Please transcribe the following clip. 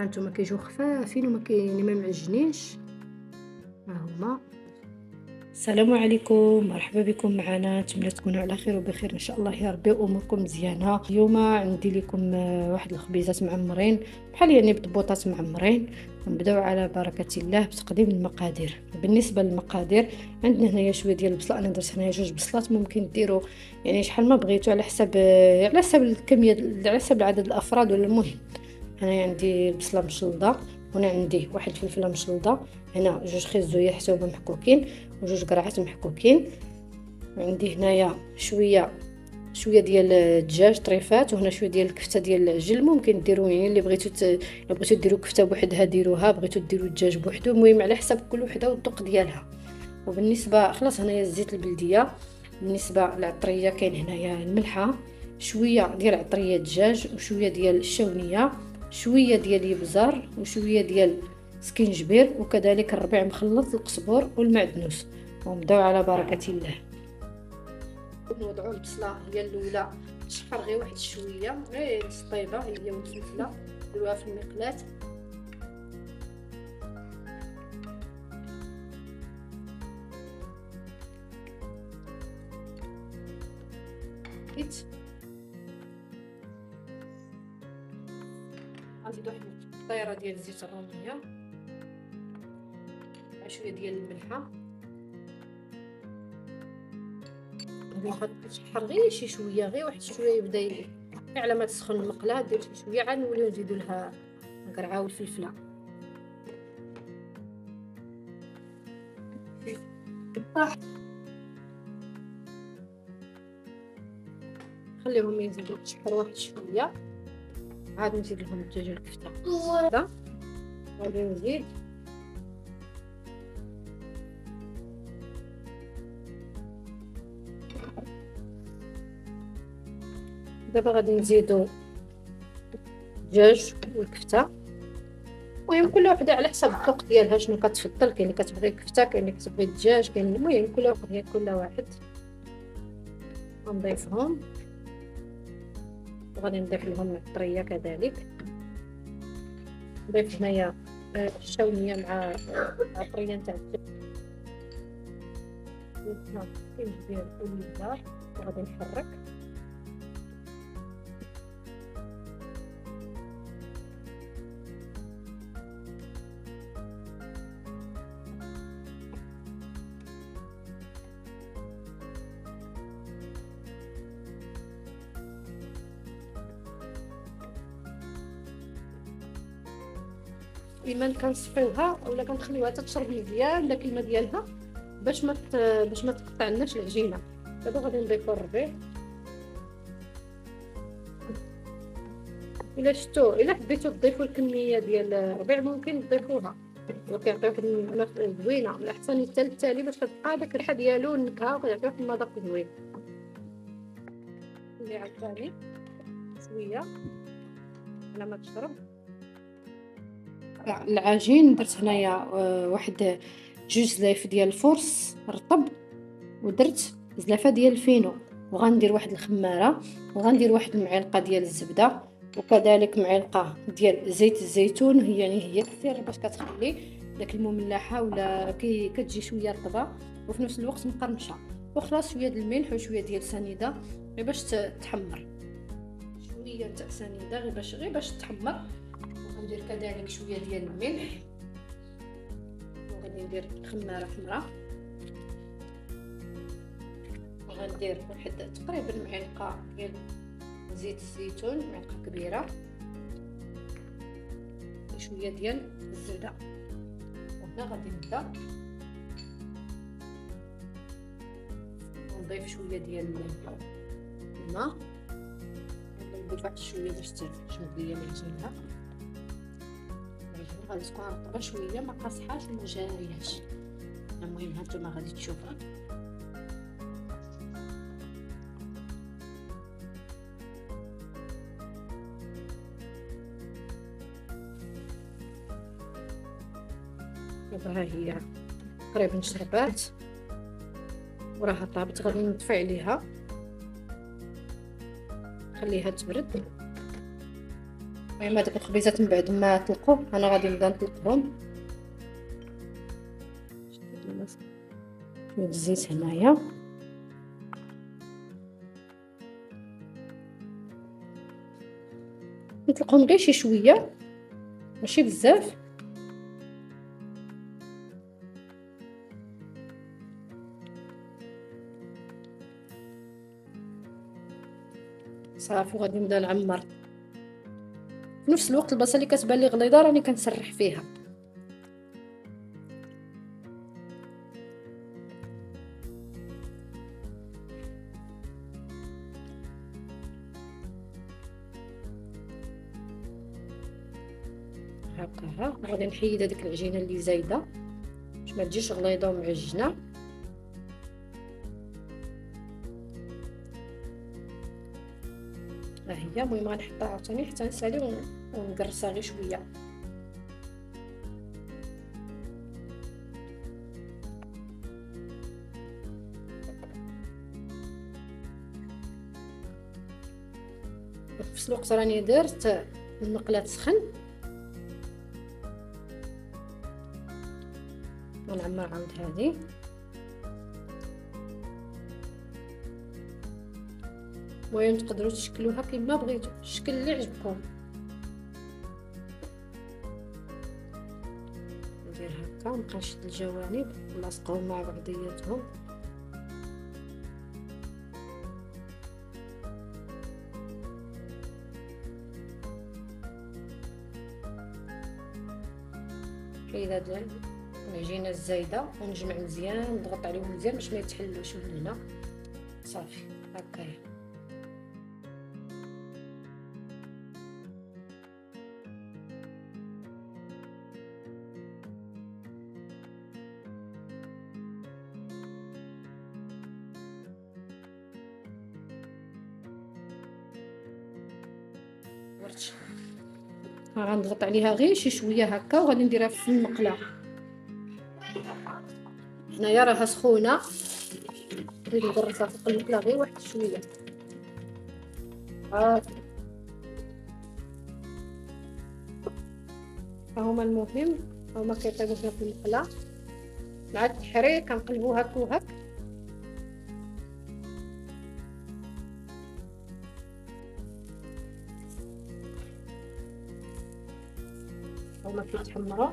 هانتوما كيجيو خفافين وما ما معجنينش. ها هما. السلام عليكم، مرحبا بكم معنا، نتمنى تكونوا على خير وبخير ان شاء الله يا ربي واموركم مزيانه. اليوم عندي لكم واحد الخبيزات معمرين بحال يعني بطبوطات معمرين. نبداو على بركه الله بتقديم المقادير. بالنسبه للمقادير عندنا هنايا شويه ديال البصله، انا درت هنايا 2 بصلات، ممكن ديروا يعني شحال ما بغيتو على حسب الكميه، على حسب عدد الافراد. ولا المهم هنايا عندي البصله مشلضه، هنا عندي واحد الفلفله مشلضه، هنا 2 خيزويه حتى هما محكوكين و2 قرعات محكوكين. عندي هنايا شويه ديال الدجاج طريفات، وهنا شويه ديال الكفته ديال العجل. ممكن ديروا يعني اللي بغيتو لو بغيتو ديروا كفته بوحدها ديروها، بغيتو ديروا الدجاج بوحدو، المهم على حسب كل وحده والذوق ديالها. وبالنسبه خلاص هنايا الزيت البلديه. بالنسبه للعطريه كاين هنايا الملحه، شويه ديال عطريه دجاج، وشويه ديال الشونيه، شويه ديال الابزار، وشويه ديال سكينجبير، وكذلك الربيع مخلط، القزبر والمعدنوس. ونبداو على بركه الله. نوضعوا البصله هي الاولى تشحر غير واحد شويه، غير الصطيبه هي والفلفله، نديروها في المقلاة. غنزيد واحد الطيره ديال الزيت الروميه، مع شويه ديال الملحه. تشحر غير شي شويه، غير واحد شويه، يبدا غير على ما تسخن المقله دير شي شويه، عاد نوليو نزيدو لها القرعه والفلفله. خليهم يزيدوا يتشحروا واحد شويه، عاد نزيد لهم الدجاج والكفته. هذا غادي نزيد دابا غادي نزيدو الدجاج والكفته. المهم كل وحده على حسب الذوق ديالها شنو كتفضل، كاين اللي كتبغي الكفته، كاين اللي كتبغي الدجاج، كاين المهم كل واحد كل واحد. غنضيفهم وغادي نضيف لهم العطريه كذلك. نضيف هنايا الشونيه مع العطريه نتاع الكزبير والابزار، وغادي نحرك. ايمان كنصفيوها ولا كنخليوها تشرب مزيان داك الماء ديالها باش ما تقطعناش العجينه. دابا غادي نضيفو الربيع. الا حبيتو تضيفوا الكميه ديال الربيع ممكن تضيفوها، وكيعطي واحد المذاق زوينه. الاحسن حتى التالي باش كتبقى داك الريحه ديالو النكهه، وكيعطي واحد المذاق زوين. اللي عاوتاني شويه على ما تشرب العجين. درت هنايا واحد 2 زلايف ديال الفرص رطب، ودرت زلافه ديال الفينو، وغندير واحد الخماره، وغندير واحد المعلقه ديال الزبده، وكذلك معلقه ديال زيت الزيتون. هي السر باش كتخلي داك المملحه ولا كتجي شويه رطبه وفي نفس الوقت مقرمشه. وخلاص شويه ديال الملح وشويه ديال سنيده غير باش تحمر، شويه تاع سنيده غير باش تحمر. وغندير كذلك شويه ديال الملح، وغادي ندير خماره حمراء، وغندير واحد تقريبا معلقه ديال زيت الزيتون، معلقه كبيره، وشويه ديال الزبده. وهنا غادي نبدا نضيف شويه ديال الماء، نضيف واحد شويه باش تشد ليا العجينه. غادي تكون رطبه شويه، ما قاصحاش وما جارياش. المهم هانتوما غادي تشوفوا دابا ها هي تقريبا شربات وراها طابت. غادي نطفي عليها، خليها تبرد. المهم هادوك الخبيزات من بعد ما طلقوا انا غادي نبدا نطلقهم. شويه الزيت هنايا، نطلقهم غير شي شويه ماشي بزاف. صافي وغادي نبدا نعمر. في نفس الوقت البصله اللي كتبان لي غليظه راني كنسرح فيها. هكا غادي نحيد هذيك العجينه اللي زايده باش ما تجيش غليظه ومعجنه. ها هي المهم غنحطها عاوتاني حتى نسالي ونقرصها غير شويه. في نفس الوقت راني درت المقله تسخن ونعمر عند هذه. المهم تقدروا تشكلوها كما بغيتو الشكل اللي عجبكم. ندير هكا ونبقى نشد الجوانب نلاصقهم مع بعضياتهم. حيد هاد العجينه الزايده ونجمع مزيان نضغط عليهم مزيان باش ما يتحلوش من هنا. صافي هكايا. غنضغط عليها غير شي شويه هكا وغادي نديرها في المقله. هنايا راها سخونه غادي نقرصها فوق المقله غير واحد شويه. ها هما المهم هما كيطيبوا فيها في المقله مع التحريك كنقلبو هاك وهاك. هما كيتحمروا